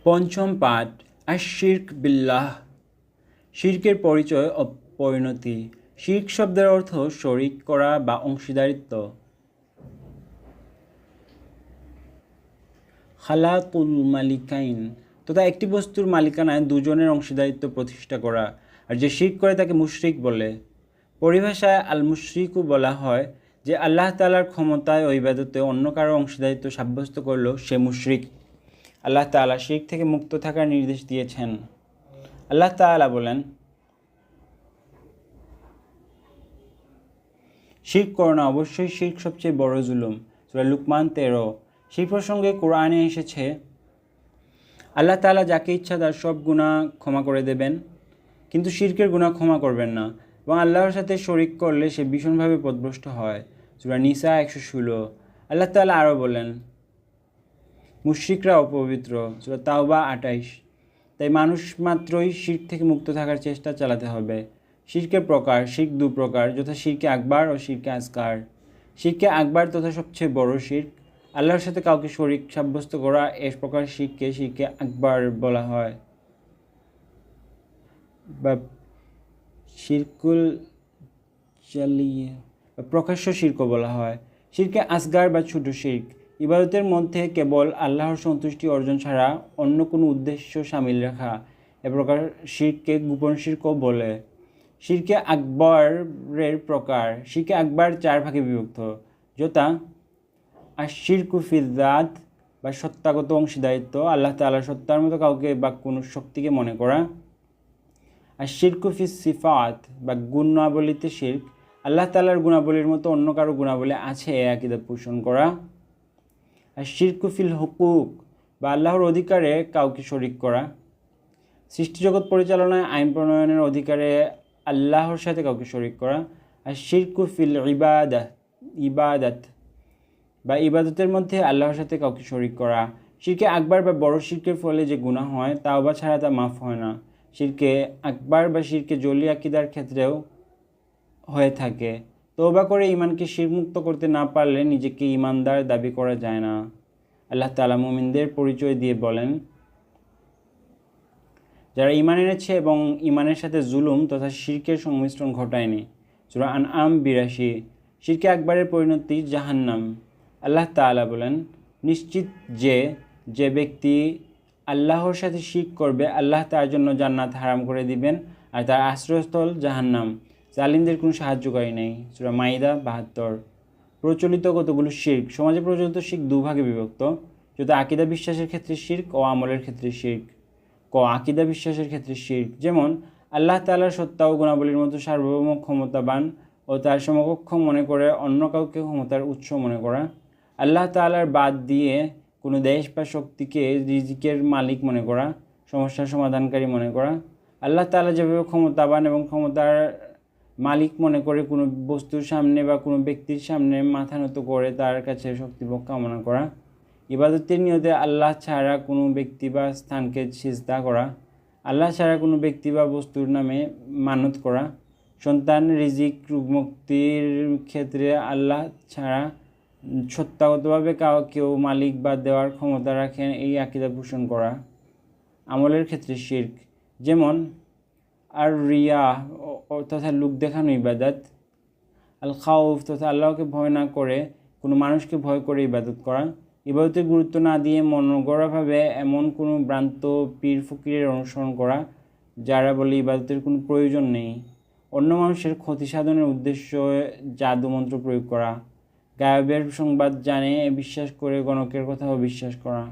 পঞ্চম পাঠ আশ-শিরক বিল্লাহ। শিরকের পরিচয় ও পরিণতি। শিরক শব্দের অর্থ শরিক করা বা অংশীদারিত্ব। খালাকুল মালিকাইন তথা একটি বস্তুর মালিকানায় দুজনের অংশীদারিত্ব প্রতিষ্ঠা করা। আর যে শিরক করে তাকে মুশরিক বলে। পরিভাষায় আল মুশরিকু বলা হয় যে আল্লাহ তাআলার ক্ষমতায় ও ইবাদতে অন্য কারো অংশীদারিত্ব সাব্যস্ত করল সে মুশরিক। আল্লাহ তাআলা শিরক থেকে মুক্ত থাকার নির্দেশ দিয়েছেন। আল্লাহ তাআলা বলেন, শিরক করো না, অবশ্যই শিরক সবচেয়ে বড় জুলুম। সূরা লুকমান 13। সেই প্রসঙ্গে কোরআনে এসেছে, আল্লাহ তাআলা যাকে ইচ্ছা তার সব গুনাহ ক্ষমা করে দেবেন, কিন্তু শিরকের গুনাহ ক্ষমা করবেন না, এবং আল্লাহর সাথে শরিক করলে সে ভীষণভাবে পথভ্রষ্ট হয়। সূরা নিসা 116। আল্লাহ তাআলা আরও বলেন, মুশরিকরা অপবিত্র। সূরা তাওবা 28। তাই মানুষ মাত্রই শিরক থেকে মুক্ত থাকার চেষ্টা চালাতে হবে। শিরকের প্রকার। শিরক দু প্রকার, যথা শিরকে আকবার ও শিরকে আসগার। শিরকে আকবার তথা সবচেয়ে বড় শিরক, আল্লাহর সাথে কাউকে শরিক সাব্যস্ত করা, এ প্রকার শিরকে শিরকে আকবার বলা হয় বা শিরকুল জালিয়া বা প্রকাশ্য শিরকও বলা হয়। শিরকে আসগার বা ছোট শিরক, ইবাদতের মধ্যে কেবল আল্লাহর সন্তুষ্টি অর্জন ছাড়া অন্য কোনো উদ্দেশ্য শামিল রাখা, এ প্রকার শিরককে গোপন শিরকও বলে। শিরকে আকবরের প্রকার। শিরকে আকবর 4 ভাগে বিভক্ত, যথা আশ-শিরকু ফিয-যাত বা সত্তাগত অংশীদারিত্ব, আল্লাহ তাআলার সত্তার মতো কাউকে বা কোনো শক্তিকে মনে করা। আশ-শিরকু ফিস-সিফাত বা গুণাবলীতে শিরক, আল্লাহ তাআলার গুণাবলীর মতো অন্য কারো গুণাবলী আছে এ আকীদা পোষণ করা। আশ-শিরকু ফিল হুকুক বা আল্লাহর অধিকারে কাউকে শরিক করা। সৃষ্টিজগৎ পরিচালনায় আইন প্রণয়নের অধিকারে আল্লাহর সাথে কাউকে শরিক করা। আশ-শিরকু ফিল ইবাদাত বা ইবাদতের মধ্যে আল্লাহর সাথে কাউকে শরিক করা। শিরকে আকবার বা বড় শিরকের ফলে যে গুনাহ হয় তাওবা ছাড়া তা মাফ হয় না। শিরকে আকবার বা শিরকে জলি আকীদার ক্ষেত্রেও হয়ে থাকে। তওবা করে ঈমানকে শিরকমুক্ত করতে না পারলে নিজেকে ঈমানদার দাবি করা যায় না। আল্লাহ তাআলা মুমিনদের পরিচয় দিয়ে বলেন, যারা ঈমান এনেছে এবং ঈমানের সাথে জুলুম তথা শিরকের সংমিশ্রণ ঘটায়নি। সূরা আনআম 82। শিরকে আকবরের পরিণতি জাহান্নাম। আল্লাহ তাআলা বলেন, নিশ্চিত যে ব্যক্তি আল্লাহর সাথে শিরক করবে আল্লাহ তার জন্য জান্নাত হারাম করে দিবেন আর তার আশ্রয়স্থল জাহান্নাম। জালিমদের কোনো সাহায্যকারী নেই। সূরা মাইদা 72। প্রচলিত কতগুলো শিরক। সমাজে প্রচলিত শিরক দুভাগে বিভক্ত, যথা আকীদা বিশ্বাসের ক্ষেত্রে শিরক ও আমলের ক্ষেত্রে শিরক। আকীদা বিশ্বাসের ক্ষেত্রে শিরক, যেমন আল্লাহ তাআলার সত্তা ও গুণাবলীর মতো সার্বভৌম ক্ষমতাবান ও তার সমকক্ষ মনে করে অন্য কাউকে ক্ষমতার উৎস মনে করা। আল্লাহ তাআলার বাদ দিয়ে কোনো দেশ বা শক্তিকে রিজিকের মালিক মনে করা, সমস্যার সমাধানকারী মনে করা। আল্লাহ তাআলা যেভাবে ক্ষমতাবান এবং ক্ষমতার মালিক মনে করে কোনো বস্তুর সামনে বা কোনো ব্যক্তির সামনে মাথা নত করে তার কাছে শক্তিভোগ কামনা করা। ইবাদতের নিয়তে আল্লাহ ছাড়া কোনো ব্যক্তি বা স্থানকে সিজদা করা। আল্লাহ ছাড়া কোনো ব্যক্তি বা বস্তুর নামে মানত করা। সন্তান, রিজিক, রোগমুক্তির ক্ষেত্রে আল্লাহ ছাড়া সত্তাগতভাবে কেউ মালিক বা দেওয়ার ক্ষমতা রাখেন এই আকীদা পোষণ করা। আমলের ক্ষেত্রে শিরক, যেমন আর রিয়া তথা লোক দেখানো ইবাদত। আল খাউফ তথা আল্লাহকে ভয় না করে কোনো মানুষকে ভয় করে ইবাদত করা। ইবাদতের গুরুত্ব না দিয়ে মনগড়াভাবে এমন কোনো ভ্রান্ত পীর ফকিরের অনুসরণ করা যারা বলে ইবাদতের কোনো প্রয়োজন নেই। অন্য মানুষের ক্ষতি সাধনের উদ্দেশ্যে জাদু মন্ত্র প্রয়োগ করা। গায়েবের সংবাদ জানে বিশ্বাস করে গণকের কথাও বিশ্বাস করা।